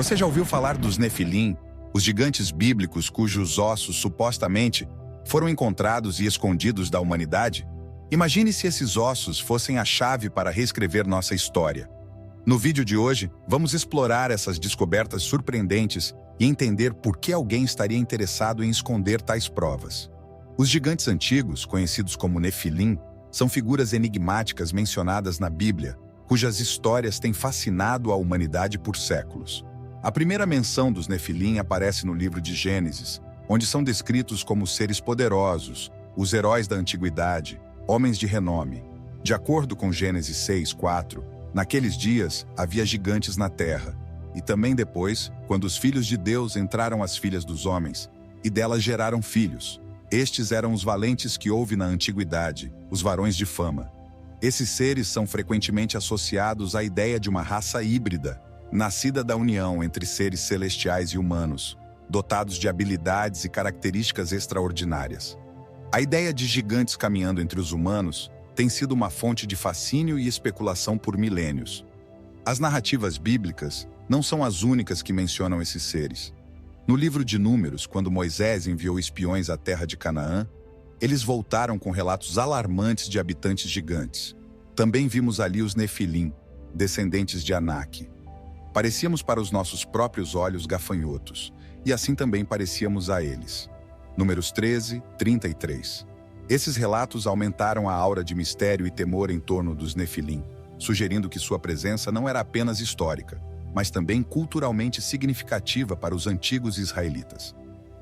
Você já ouviu falar dos Nefilim, os gigantes bíblicos cujos ossos supostamente foram encontrados e escondidos da humanidade? Imagine se esses ossos fossem a chave para reescrever nossa história. No vídeo de hoje, vamos explorar essas descobertas surpreendentes e entender por que alguém estaria interessado em esconder tais provas. Os gigantes antigos, conhecidos como Nefilim, são figuras enigmáticas mencionadas na Bíblia, cujas histórias têm fascinado a humanidade por séculos. A primeira menção dos Nefilim aparece no livro de Gênesis, onde são descritos como seres poderosos, os heróis da antiguidade, homens de renome. De acordo com Gênesis 6:4, naqueles dias havia gigantes na terra, e também depois, quando os filhos de Deus entraram às filhas dos homens, e delas geraram filhos. Estes eram os valentes que houve na antiguidade, os varões de fama. Esses seres são frequentemente associados à ideia de uma raça híbrida, nascida da união entre seres celestiais e humanos, dotados de habilidades e características extraordinárias. A ideia de gigantes caminhando entre os humanos tem sido uma fonte de fascínio e especulação por milênios. As narrativas bíblicas não são as únicas que mencionam esses seres. No livro de Números, quando Moisés enviou espiões à terra de Canaã, eles voltaram com relatos alarmantes de habitantes gigantes. Também vimos ali os Nefilim, descendentes de Anak. Parecíamos para os nossos próprios olhos gafanhotos, e assim também parecíamos a eles. Números 13:33. Esses relatos aumentaram a aura de mistério e temor em torno dos Nefilim, sugerindo que sua presença não era apenas histórica, mas também culturalmente significativa para os antigos israelitas.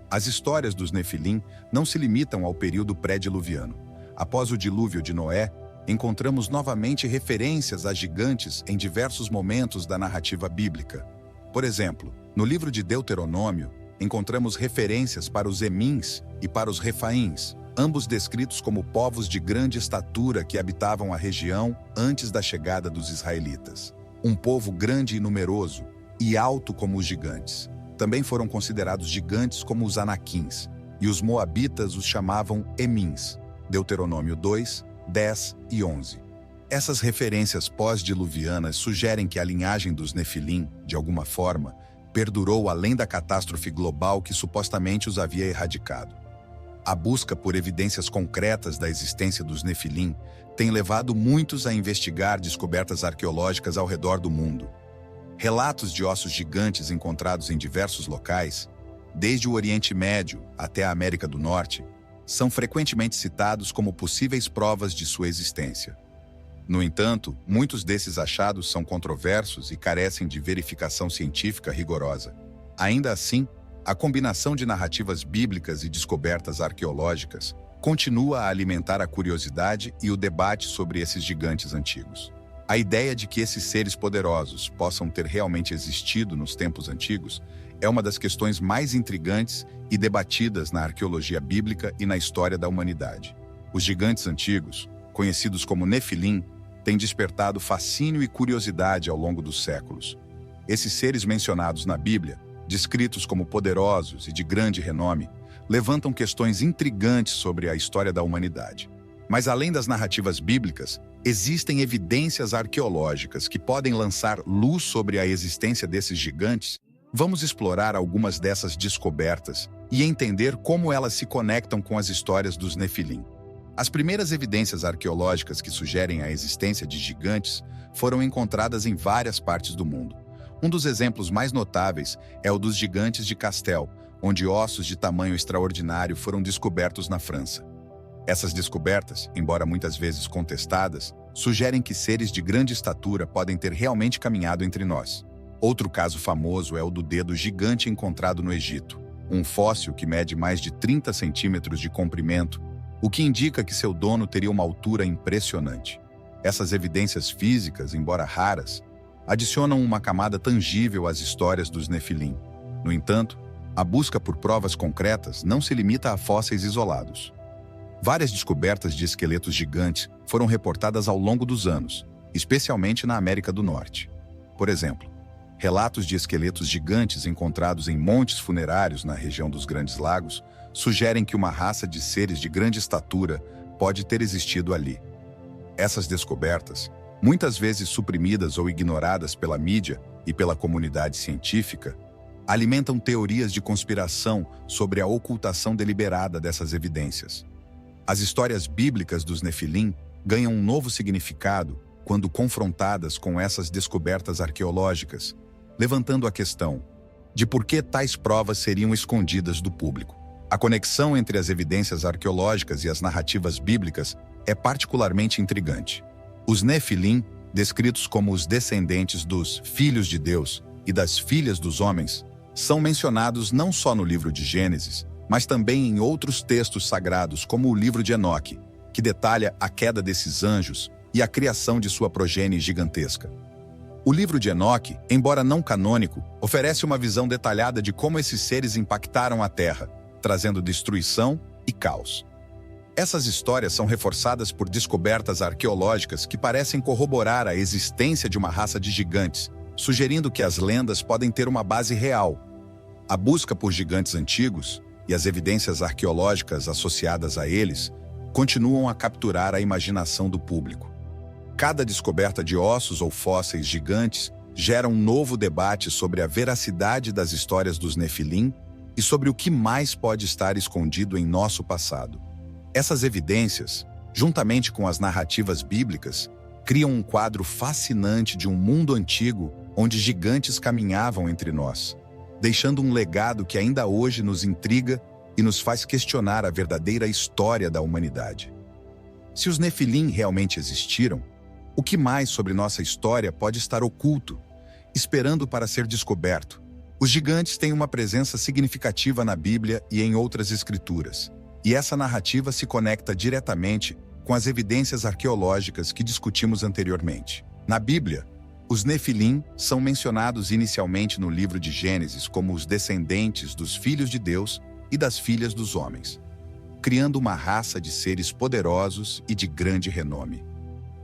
As histórias dos Nefilim não se limitam ao período pré-diluviano. Após o dilúvio de Noé, encontramos novamente referências a gigantes em diversos momentos da narrativa bíblica. Por exemplo, no livro de Deuteronômio, encontramos referências para os Emins e para os Refaíns, ambos descritos como povos de grande estatura que habitavam a região antes da chegada dos israelitas. Um povo grande e numeroso, e alto como os gigantes. Também foram considerados gigantes como os Anaquins, e os moabitas os chamavam Emins. Deuteronômio 2, 10 e 11. Essas referências pós-diluvianas sugerem que a linhagem dos Nefilim, de alguma forma, perdurou além da catástrofe global que supostamente os havia erradicado. A busca por evidências concretas da existência dos Nefilim tem levado muitos a investigar descobertas arqueológicas ao redor do mundo. Relatos de ossos gigantes encontrados em diversos locais, desde o Oriente Médio até a América do Norte, são frequentemente citados como possíveis provas de sua existência. No entanto, muitos desses achados são controversos e carecem de verificação científica rigorosa. Ainda assim, a combinação de narrativas bíblicas e descobertas arqueológicas continua a alimentar a curiosidade e o debate sobre esses gigantes antigos. A ideia de que esses seres poderosos possam ter realmente existido nos tempos antigos é uma das questões mais intrigantes e debatidas na arqueologia bíblica e na história da humanidade. Os gigantes antigos, conhecidos como Nefilim, têm despertado fascínio e curiosidade ao longo dos séculos. Esses seres mencionados na Bíblia, descritos como poderosos e de grande renome, levantam questões intrigantes sobre a história da humanidade. Mas além das narrativas bíblicas, existem evidências arqueológicas que podem lançar luz sobre a existência desses gigantes. Vamos explorar algumas dessas descobertas e entender como elas se conectam com as histórias dos Nefilim. As primeiras evidências arqueológicas que sugerem a existência de gigantes foram encontradas em várias partes do mundo. Um dos exemplos mais notáveis é o dos gigantes de Castel, onde ossos de tamanho extraordinário foram descobertos na França. Essas descobertas, embora muitas vezes contestadas, sugerem que seres de grande estatura podem ter realmente caminhado entre nós. Outro caso famoso é o do dedo gigante encontrado no Egito, um fóssil que mede mais de 30 centímetros de comprimento, o que indica que seu dono teria uma altura impressionante. Essas evidências físicas, embora raras, adicionam uma camada tangível às histórias dos Nefilim. No entanto, a busca por provas concretas não se limita a fósseis isolados. Várias descobertas de esqueletos gigantes foram reportadas ao longo dos anos, especialmente na América do Norte. Por exemplo, relatos de esqueletos gigantes encontrados em montes funerários na região dos Grandes Lagos sugerem que uma raça de seres de grande estatura pode ter existido ali. Essas descobertas, muitas vezes suprimidas ou ignoradas pela mídia, e pela comunidade científica, alimentam teorias de conspiração sobre a ocultação deliberada dessas evidências. As histórias bíblicas dos Nefilim ganham um novo significado quando confrontadas com essas descobertas arqueológicas, levantando a questão de por que tais provas seriam escondidas do público. A conexão entre as evidências arqueológicas e as narrativas bíblicas é particularmente intrigante. Os Nefilim, descritos como os descendentes dos filhos de Deus e das filhas dos homens, são mencionados não só no livro de Gênesis, mas também em outros textos sagrados, como o livro de Enoque, que detalha a queda desses anjos e a criação de sua progênie gigantesca. O livro de Enoque, embora não canônico, oferece uma visão detalhada de como esses seres impactaram a Terra, trazendo destruição e caos. Essas histórias são reforçadas por descobertas arqueológicas que parecem corroborar a existência de uma raça de gigantes, sugerindo que as lendas podem ter uma base real. A busca por gigantes antigos e as evidências arqueológicas associadas a eles continuam a capturar a imaginação do público. Cada descoberta de ossos ou fósseis gigantes gera um novo debate sobre a veracidade das histórias dos Nefilim e sobre o que mais pode estar escondido em nosso passado. Essas evidências, juntamente com as narrativas bíblicas, criam um quadro fascinante de um mundo antigo onde gigantes caminhavam entre nós, deixando um legado que ainda hoje nos intriga e nos faz questionar a verdadeira história da humanidade. Se os Nefilim realmente existiram, o que mais sobre nossa história pode estar oculto, esperando para ser descoberto? Os gigantes têm uma presença significativa na Bíblia e em outras escrituras, e essa narrativa se conecta diretamente com as evidências arqueológicas que discutimos anteriormente. Na Bíblia, os Nefilim são mencionados inicialmente no livro de Gênesis como os descendentes dos filhos de Deus e das filhas dos homens, criando uma raça de seres poderosos e de grande renome.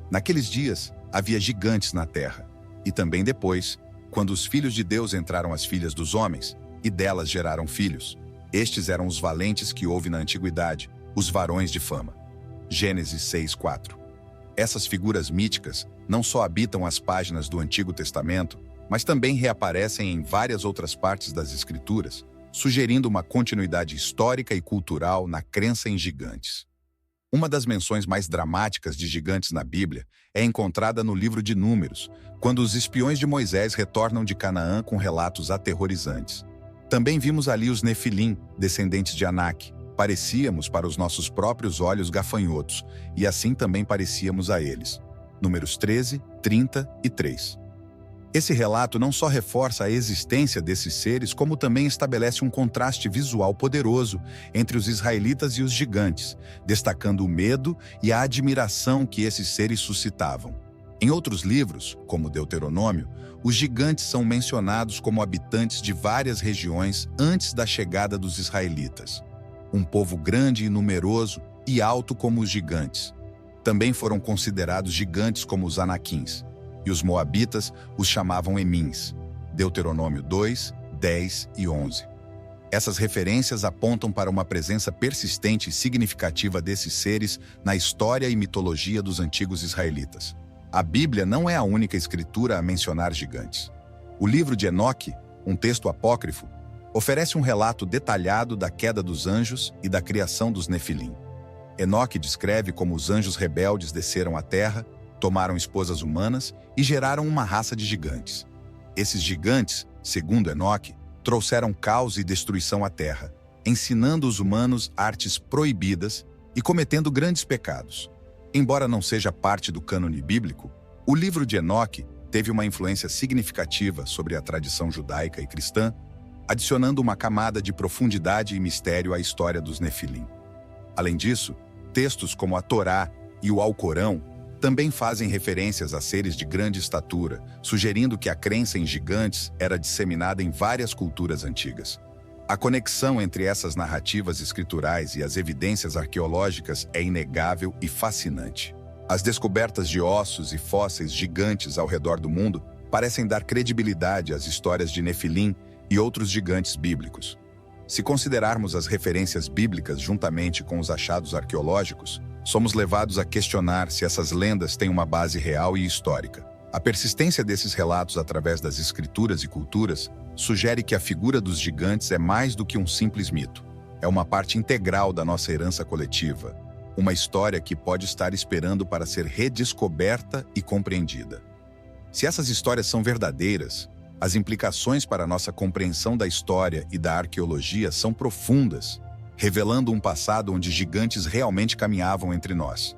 Naqueles dias, havia gigantes na terra, e também depois, quando os filhos de Deus entraram as filhas dos homens, e delas geraram filhos. Estes eram os valentes que houve na antiguidade, os varões de fama. Gênesis 6:4. Essas figuras míticas não só habitam as páginas do Antigo Testamento, mas também reaparecem em várias outras partes das Escrituras, sugerindo uma continuidade histórica e cultural na crença em gigantes. Uma das menções mais dramáticas de gigantes na Bíblia é encontrada no livro de Números, quando os espiões de Moisés retornam de Canaã com relatos aterrorizantes. Também vimos ali os Nefilim, descendentes de Anak. Parecíamos para os nossos próprios olhos gafanhotos, e assim também parecíamos a eles. Números 13, 30 e 3. Esse relato não só reforça a existência desses seres, como também estabelece um contraste visual poderoso entre os israelitas e os gigantes, destacando o medo e a admiração que esses seres suscitavam. Em outros livros, como Deuteronômio, os gigantes são mencionados como habitantes de várias regiões antes da chegada dos israelitas. Um povo grande e numeroso e alto como os gigantes. Também foram considerados gigantes como os anaquins, e os moabitas os chamavam emins. Deuteronômio 2, 10 e 11. Essas referências apontam para uma presença persistente e significativa desses seres na história e mitologia dos antigos israelitas. A Bíblia não é a única escritura a mencionar gigantes. O livro de Enoque, um texto apócrifo, oferece um relato detalhado da queda dos anjos e da criação dos Nefilim. Enoque descreve como os anjos rebeldes desceram à terra, tomaram esposas humanas e geraram uma raça de gigantes. Esses gigantes, segundo Enoque, trouxeram caos e destruição à terra, ensinando os humanos artes proibidas e cometendo grandes pecados. Embora não seja parte do cânone bíblico, o livro de Enoque teve uma influência significativa sobre a tradição judaica e cristã, adicionando uma camada de profundidade e mistério à história dos Nefilim. Além disso, textos como a Torá e o Alcorão também fazem referências a seres de grande estatura, sugerindo que a crença em gigantes era disseminada em várias culturas antigas. A conexão entre essas narrativas escriturais e as evidências arqueológicas é inegável e fascinante. As descobertas de ossos e fósseis gigantes ao redor do mundo parecem dar credibilidade às histórias de Nefilim e outros gigantes bíblicos. Se considerarmos as referências bíblicas juntamente com os achados arqueológicos, somos levados a questionar se essas lendas têm uma base real e histórica. A persistência desses relatos através das escrituras e culturas sugere que a figura dos gigantes é mais do que um simples mito. É uma parte integral da nossa herança coletiva, uma história que pode estar esperando para ser redescoberta e compreendida. Se essas histórias são verdadeiras, as implicações para a nossa compreensão da história e da arqueologia são profundas, revelando um passado onde gigantes realmente caminhavam entre nós.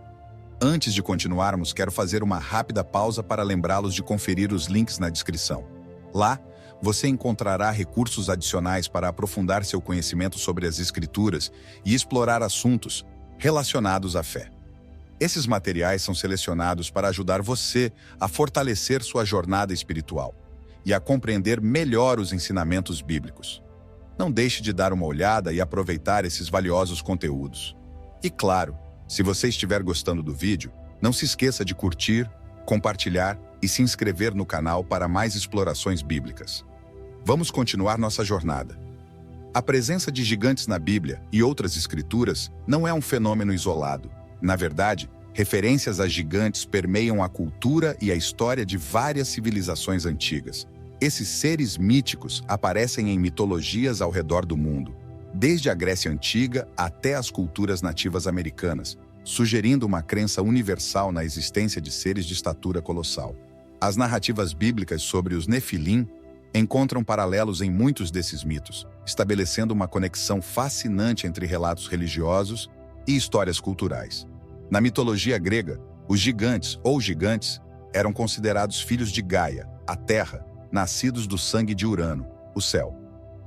Antes de continuarmos, quero fazer uma rápida pausa para lembrá-los de conferir os links na descrição. Lá, você encontrará recursos adicionais para aprofundar seu conhecimento sobre as Escrituras e explorar assuntos relacionados à fé. Esses materiais são selecionados para ajudar você a fortalecer sua jornada espiritual e a compreender melhor os ensinamentos bíblicos. Não deixe de dar uma olhada e aproveitar esses valiosos conteúdos. E claro, se você estiver gostando do vídeo, não se esqueça de curtir, compartilhar e se inscrever no canal para mais explorações bíblicas. Vamos continuar nossa jornada. A presença de gigantes na Bíblia e outras escrituras não é um fenômeno isolado. Na verdade, referências a gigantes permeiam a cultura e a história de várias civilizações antigas. Esses seres míticos aparecem em mitologias ao redor do mundo, desde a Grécia Antiga até as culturas nativas americanas, sugerindo uma crença universal na existência de seres de estatura colossal. As narrativas bíblicas sobre os Nefilim encontram paralelos em muitos desses mitos, estabelecendo uma conexão fascinante entre relatos religiosos e histórias culturais. Na mitologia grega, os gigantes ou gigantes eram considerados filhos de Gaia, a Terra, nascidos do sangue de Urano, o céu.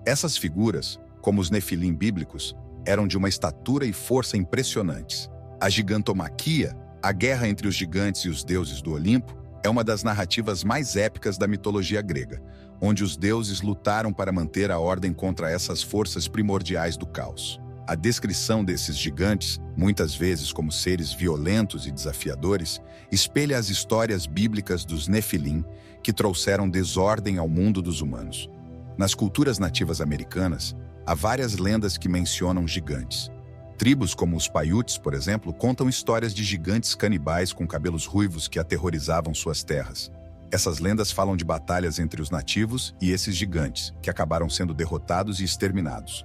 Essas figuras, como os Nefilim bíblicos, eram de uma estatura e força impressionantes. A gigantomaquia, a guerra entre os gigantes e os deuses do Olimpo, é uma das narrativas mais épicas da mitologia grega, onde os deuses lutaram para manter a ordem contra essas forças primordiais do caos. A descrição desses gigantes, muitas vezes como seres violentos e desafiadores, espelha as histórias bíblicas dos Nefilim, que trouxeram desordem ao mundo dos humanos. Nas culturas nativas americanas, há várias lendas que mencionam gigantes. Tribos como os Paiutes, por exemplo, contam histórias de gigantes canibais com cabelos ruivos que aterrorizavam suas terras. Essas lendas falam de batalhas entre os nativos e esses gigantes, que acabaram sendo derrotados e exterminados.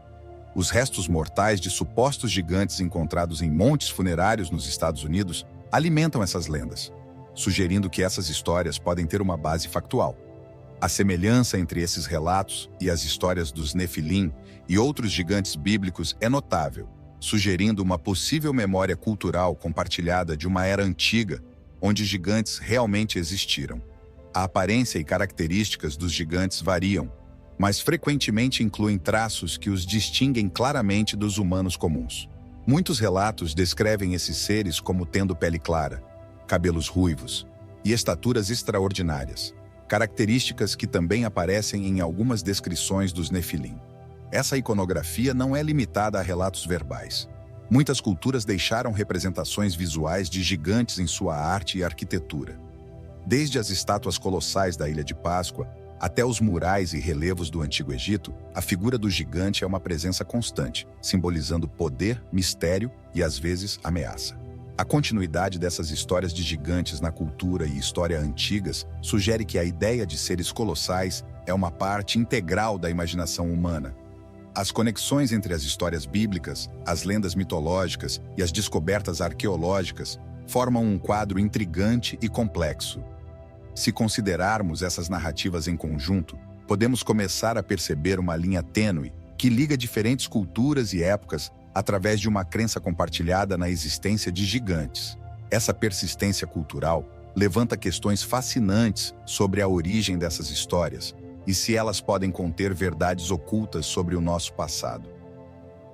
Os restos mortais de supostos gigantes encontrados em montes funerários nos Estados Unidos alimentam essas lendas, sugerindo que essas histórias podem ter uma base factual. A semelhança entre esses relatos e as histórias dos Nefilim e outros gigantes bíblicos é notável, sugerindo uma possível memória cultural compartilhada de uma era antiga, onde gigantes realmente existiram. A aparência e características dos gigantes variam, mas frequentemente incluem traços que os distinguem claramente dos humanos comuns. Muitos relatos descrevem esses seres como tendo pele clara, cabelos ruivos e estaturas extraordinárias, características que também aparecem em algumas descrições dos Nefilim. Essa iconografia não é limitada a relatos verbais. Muitas culturas deixaram representações visuais de gigantes em sua arte e arquitetura. Desde as estátuas colossais da Ilha de Páscoa até os murais e relevos do Antigo Egito, a figura do gigante é uma presença constante, simbolizando poder, mistério e, às vezes, ameaça. A continuidade dessas histórias de gigantes na cultura e história antigas sugere que a ideia de seres colossais é uma parte integral da imaginação humana. As conexões entre as histórias bíblicas, as lendas mitológicas e as descobertas arqueológicas formam um quadro intrigante e complexo. Se considerarmos essas narrativas em conjunto, podemos começar a perceber uma linha tênue que liga diferentes culturas e épocas através de uma crença compartilhada na existência de gigantes. Essa persistência cultural levanta questões fascinantes sobre a origem dessas histórias e se elas podem conter verdades ocultas sobre o nosso passado.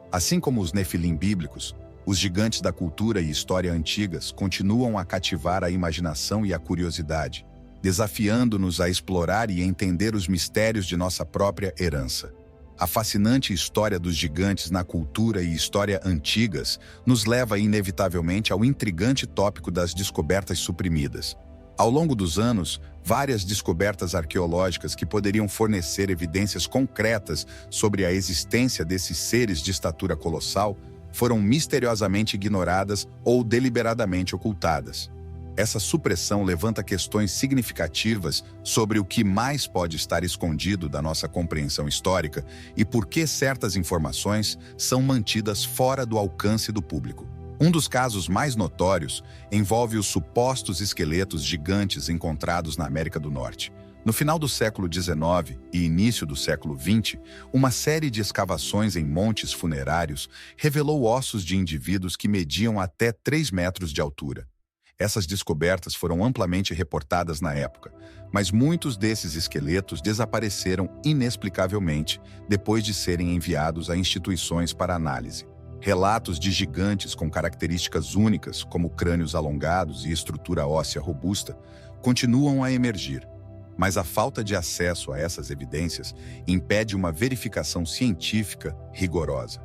Assim como os Nefilim bíblicos, os gigantes da cultura e história antigas continuam a cativar a imaginação e a curiosidade, desafiando-nos a explorar e entender os mistérios de nossa própria herança. A fascinante história dos gigantes na cultura e história antigas nos leva inevitavelmente ao intrigante tópico das descobertas suprimidas. Ao longo dos anos, várias descobertas arqueológicas que poderiam fornecer evidências concretas sobre a existência desses seres de estatura colossal foram misteriosamente ignoradas ou deliberadamente ocultadas. Essa supressão levanta questões significativas sobre o que mais pode estar escondido da nossa compreensão histórica e por que certas informações são mantidas fora do alcance do público. Um dos casos mais notórios envolve os supostos esqueletos gigantes encontrados na América do Norte. No final do século XIX e início do século XX, uma série de escavações em montes funerários revelou ossos de indivíduos que mediam até 3 metros de altura. Essas descobertas foram amplamente reportadas na época, mas muitos desses esqueletos desapareceram inexplicavelmente depois de serem enviados a instituições para análise. Relatos de gigantes com características únicas, como crânios alongados e estrutura óssea robusta, continuam a emergir, mas a falta de acesso a essas evidências impede uma verificação científica rigorosa.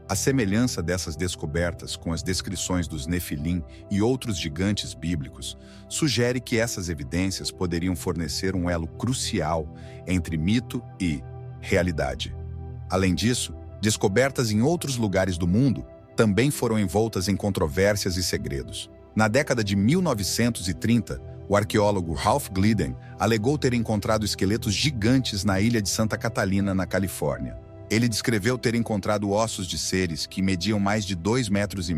A semelhança dessas descobertas com as descrições dos Nefilim e outros gigantes bíblicos sugere que essas evidências poderiam fornecer um elo crucial entre mito e realidade. Além disso, descobertas em outros lugares do mundo também foram envoltas em controvérsias e segredos. Na década de 1930, o arqueólogo Ralph Glidden alegou ter encontrado esqueletos gigantes na ilha de Santa Catalina, na Califórnia. Ele descreveu ter encontrado ossos de seres que mediam mais de 2,5 metros,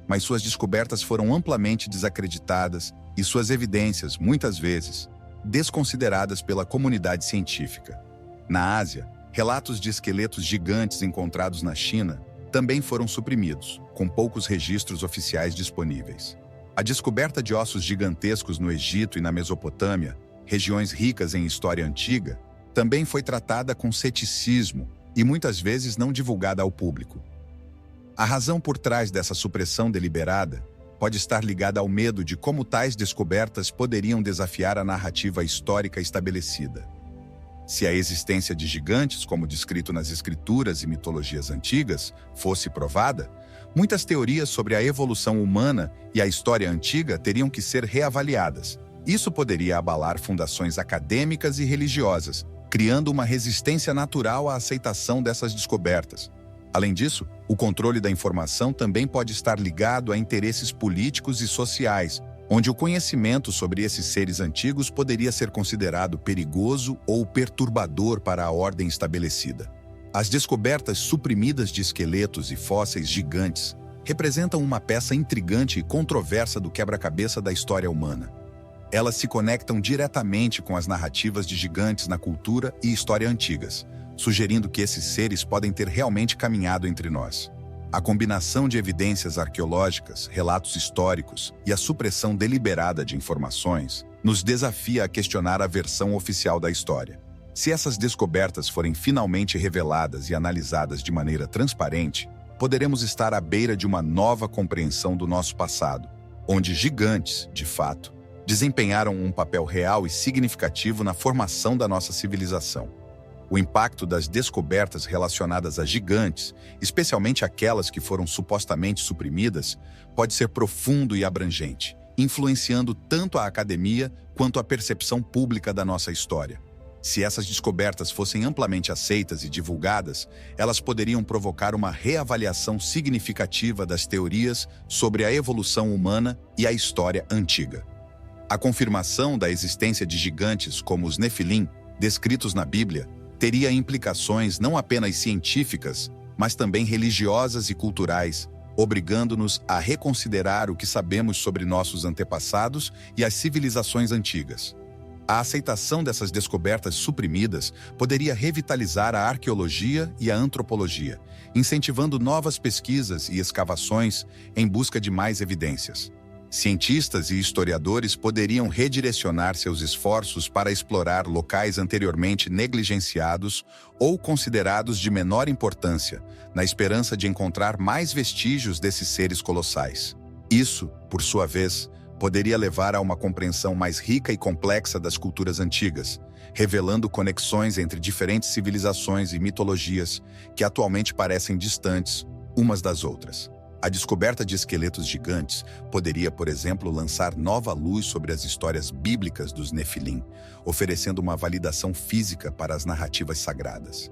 mas suas descobertas foram amplamente desacreditadas e suas evidências, muitas vezes, desconsideradas pela comunidade científica. Na Ásia, relatos de esqueletos gigantes encontrados na China também foram suprimidos, com poucos registros oficiais disponíveis. A descoberta de ossos gigantescos no Egito e na Mesopotâmia, regiões ricas em história antiga, também foi tratada com ceticismo e muitas vezes não divulgada ao público. A razão por trás dessa supressão deliberada pode estar ligada ao medo de como tais descobertas poderiam desafiar a narrativa histórica estabelecida. Se a existência de gigantes, como descrito nas escrituras e mitologias antigas, fosse provada, muitas teorias sobre a evolução humana e a história antiga teriam que ser reavaliadas. Isso poderia abalar fundações acadêmicas e religiosas, criando uma resistência natural à aceitação dessas descobertas. Além disso, o controle da informação também pode estar ligado a interesses políticos e sociais, onde o conhecimento sobre esses seres antigos poderia ser considerado perigoso ou perturbador para a ordem estabelecida. As descobertas suprimidas de esqueletos e fósseis gigantes representam uma peça intrigante e controversa do quebra-cabeça da história humana. Elas se conectam diretamente com as narrativas de gigantes na cultura e história antigas, sugerindo que esses seres podem ter realmente caminhado entre nós. A combinação de evidências arqueológicas, relatos históricos e a supressão deliberada de informações nos desafia a questionar a versão oficial da história. Se essas descobertas forem finalmente reveladas e analisadas de maneira transparente, poderemos estar à beira de uma nova compreensão do nosso passado, onde gigantes, de fato, desempenharam um papel real e significativo na formação da nossa civilização. O impacto das descobertas relacionadas a gigantes, especialmente aquelas que foram supostamente suprimidas, pode ser profundo e abrangente, influenciando tanto a academia quanto a percepção pública da nossa história. Se essas descobertas fossem amplamente aceitas e divulgadas, elas poderiam provocar uma reavaliação significativa das teorias sobre a evolução humana e a história antiga. A confirmação da existência de gigantes como os Nefilim, descritos na Bíblia, teria implicações não apenas científicas, mas também religiosas e culturais, obrigando-nos a reconsiderar o que sabemos sobre nossos antepassados e as civilizações antigas. A aceitação dessas descobertas suprimidas poderia revitalizar a arqueologia e a antropologia, incentivando novas pesquisas e escavações em busca de mais evidências. Cientistas e historiadores poderiam redirecionar seus esforços para explorar locais anteriormente negligenciados ou considerados de menor importância, na esperança de encontrar mais vestígios desses seres colossais. Isso, por sua vez, poderia levar a uma compreensão mais rica e complexa das culturas antigas, revelando conexões entre diferentes civilizações e mitologias que atualmente parecem distantes umas das outras. A descoberta de esqueletos gigantes poderia, por exemplo, lançar nova luz sobre as histórias bíblicas dos Nefilim, oferecendo uma validação física para as narrativas sagradas.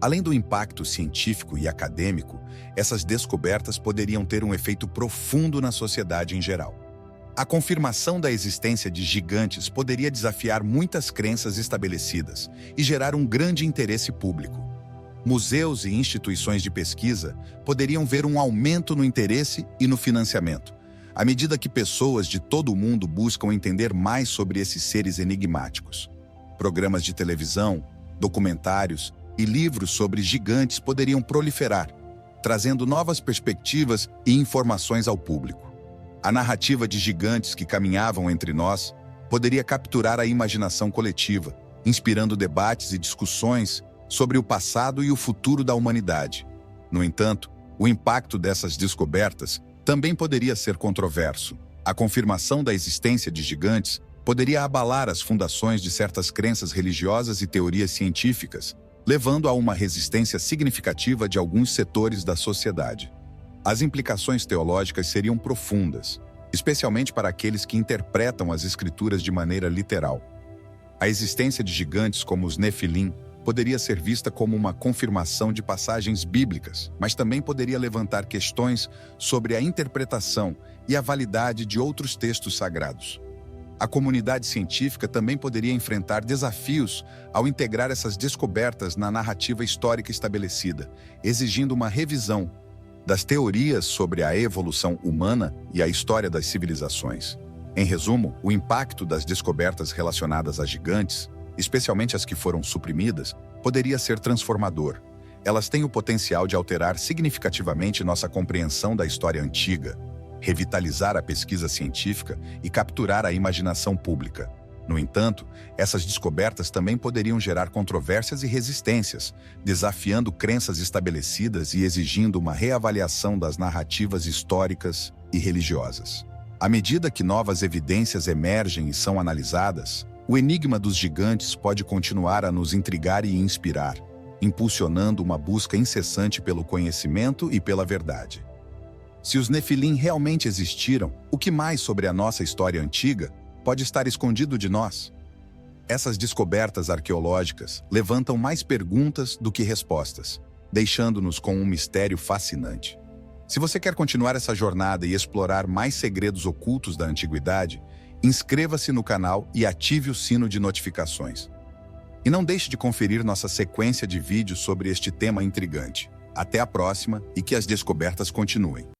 Além do impacto científico e acadêmico, essas descobertas poderiam ter um efeito profundo na sociedade em geral. A confirmação da existência de gigantes poderia desafiar muitas crenças estabelecidas e gerar um grande interesse público. Museus e instituições de pesquisa poderiam ver um aumento no interesse e no financiamento, à medida que pessoas de todo o mundo buscam entender mais sobre esses seres enigmáticos. Programas de televisão, documentários e livros sobre gigantes poderiam proliferar, trazendo novas perspectivas e informações ao público. A narrativa de gigantes que caminhavam entre nós poderia capturar a imaginação coletiva, inspirando debates e discussões sobre o passado e o futuro da humanidade. No entanto, o impacto dessas descobertas também poderia ser controverso. A confirmação da existência de gigantes poderia abalar as fundações de certas crenças religiosas e teorias científicas, levando a uma resistência significativa de alguns setores da sociedade. As implicações teológicas seriam profundas, especialmente para aqueles que interpretam as escrituras de maneira literal. A existência de gigantes como os Nefilim poderia ser vista como uma confirmação de passagens bíblicas, mas também poderia levantar questões sobre a interpretação e a validade de outros textos sagrados. A comunidade científica também poderia enfrentar desafios ao integrar essas descobertas na narrativa histórica estabelecida, exigindo uma revisão das teorias sobre a evolução humana e a história das civilizações. Em resumo, o impacto das descobertas relacionadas a gigantes, especialmente as que foram suprimidas, poderia ser transformador. Elas têm o potencial de alterar significativamente nossa compreensão da história antiga, revitalizar a pesquisa científica e capturar a imaginação pública. No entanto, essas descobertas também poderiam gerar controvérsias e resistências, desafiando crenças estabelecidas e exigindo uma reavaliação das narrativas históricas e religiosas. À medida que novas evidências emergem e são analisadas, o enigma dos gigantes pode continuar a nos intrigar e inspirar, impulsionando uma busca incessante pelo conhecimento e pela verdade. Se os Nefilim realmente existiram, o que mais sobre a nossa história antiga pode estar escondido de nós? Essas descobertas arqueológicas levantam mais perguntas do que respostas, deixando-nos com um mistério fascinante. Se você quer continuar essa jornada e explorar mais segredos ocultos da antiguidade, inscreva-se no canal e ative o sino de notificações. E não deixe de conferir nossa sequência de vídeos sobre este tema intrigante. Até a próxima e que as descobertas continuem.